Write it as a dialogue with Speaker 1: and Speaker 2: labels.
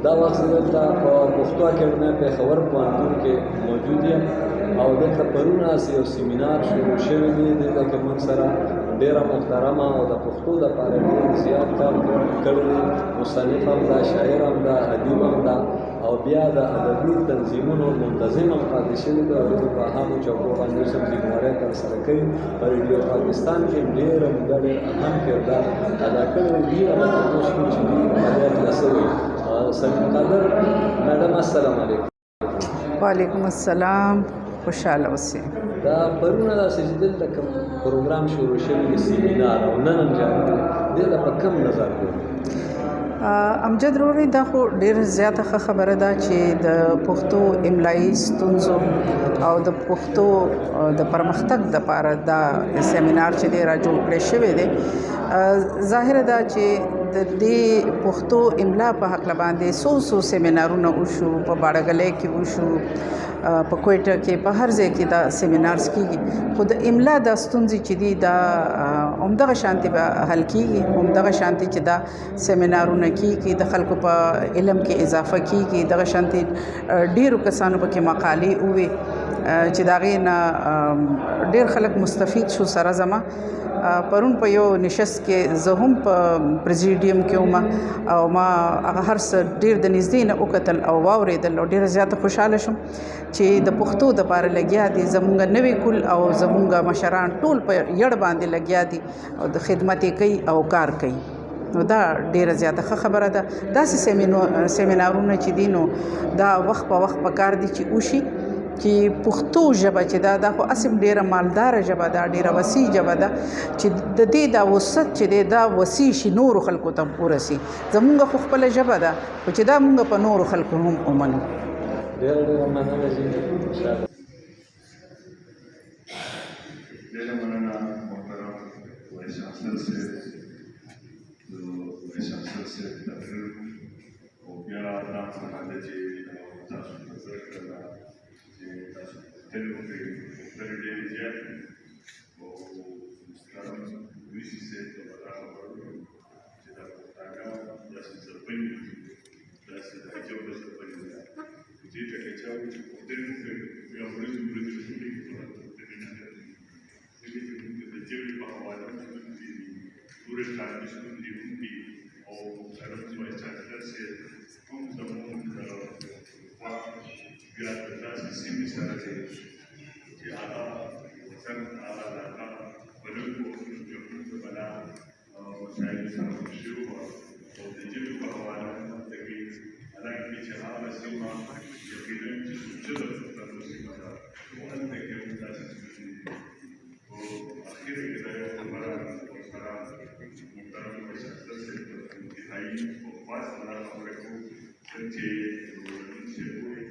Speaker 1: دا وخت زه دلته په پښتو اکاډمۍ پېښور پوهنتون کې موجود یم او دلته پرون یو سیمینار شروع شوی دی. دلته کې موږ سره ډېره محترمه او د پښتو دپاره ډېر زیات کار کړی دی. مصنف هم ده، شاعر هم ده، ادیب هم ده او بیا د ادبي تنظیمونو منتظم هم پاتې شوي دي او دوی په هغو چوکو باندې اوس هم ذمهواري ترسره کوي. په ریډیو پاکستان کې ډېر اهم کردار ادا کړی دی. هغه تاسو کوم چې دوی فعالیت لسوي. سلیم قادر میډم السلام علیکم.
Speaker 2: وعلیکم السلام. خوشحاله اوسئ.
Speaker 1: دا پرونه داسې چې دلته کوم پروګرام شروع شوی دی سیمینار او نن هم جاري دی، دې ته په کم نظر ګورئ؟
Speaker 2: امجد وروڼي دا خو ډېر زیاته ښه خبره ده چې د پښتو املایي ستونزو او د پښتو د پرمختګ دپاره دا سیمینار چې دی را جوړ کړی شوی دی. ظاهره ده چې د دې پښتو املا په هکله باندې څو سیمینارونه وشو، په باړګلۍ کې وشو، په کویټه کې، په هر ځای کې دا سیمینارز کېږي. خو د املا دا ستونزې چې دي دا همدغه شانتې به حل کېږي، همدغه شانتې چې دا سیمینارونه کېږي، د خلکو په علم کې اضافه کېږي. دغه شانتې ډېرو کسانو پکې مقالې ووې چې د هغې نه ډېر خلک مستفید شو. سره زما پرون په یو نشست کې زه هم په پریزیډیم کې وم او ما هغه هر څه ډېر د نږدې نه وکتل او واورېدل او ډېره زیاته خوشحاله شوم چې د پښتو دپاره لګیا دي زمونږ نوی کل او زمونږ مشران ټول په یړ باندې لګیا دي او د خدمت یې کوي او کار کوي. نو دا ډېره زیاته ښه خبره ده. داسې سیمینارونه چې دي نو دا وخت په وخت پکار دي چې وشي چې پښتو ژبه چې دا خو اصل ډېره مالداره ژبه ده، ډېره وسیع ژبه ده چې د دې دا وسعت چې دی دا وسیع شي، نورو خلکو ته ورسي. زمونږ خو خپله ژبه ده خو چې دا مونږ په نورو خلکو هم ومنو.
Speaker 1: ډېره ډېره مننه جي.
Speaker 3: ډېره مننه محترم وایس چانسلر صاحب، د وایس چانسلر صاحب تقریر او بیا دا څنګه ده چې تاسو نظر کړله چې تاسو پوښتنې وکړئ، پوښتنې ډېرې زیاتې دي او محترم ویسي صاحب ته به دا خبره وکړو چې دا پښتانه داسې ځپلي دي، داسې د ژبو ځپلي دي چې دې ته که چا وایي چې پوښتنې وکړئ بیا ورځې شولې پوښتنې نه کوي. دې کې موږ د ژبې په حواله ستونزې دي، پورې کاري ستونزې هم دي او محترم وایس چانسلر صاحب هم زموږ بیا د داسې سیمې سره دی چې هغه وطن هغه علاقه بلنګو جوړونکو بلا شاعري سره مشهور وه او د ژبې په حواله هم کوي. حالانکې چې هغه سیمه یقینا چې سوچه د پښتنو سیمه ده هلته کې هم داسې ستونزې دي. په اخر کې دا یو خبره ورسره محترم وایس چانسلر صاحب ته انتهایي په خاص سره خبرې کوو چې صاحب وایي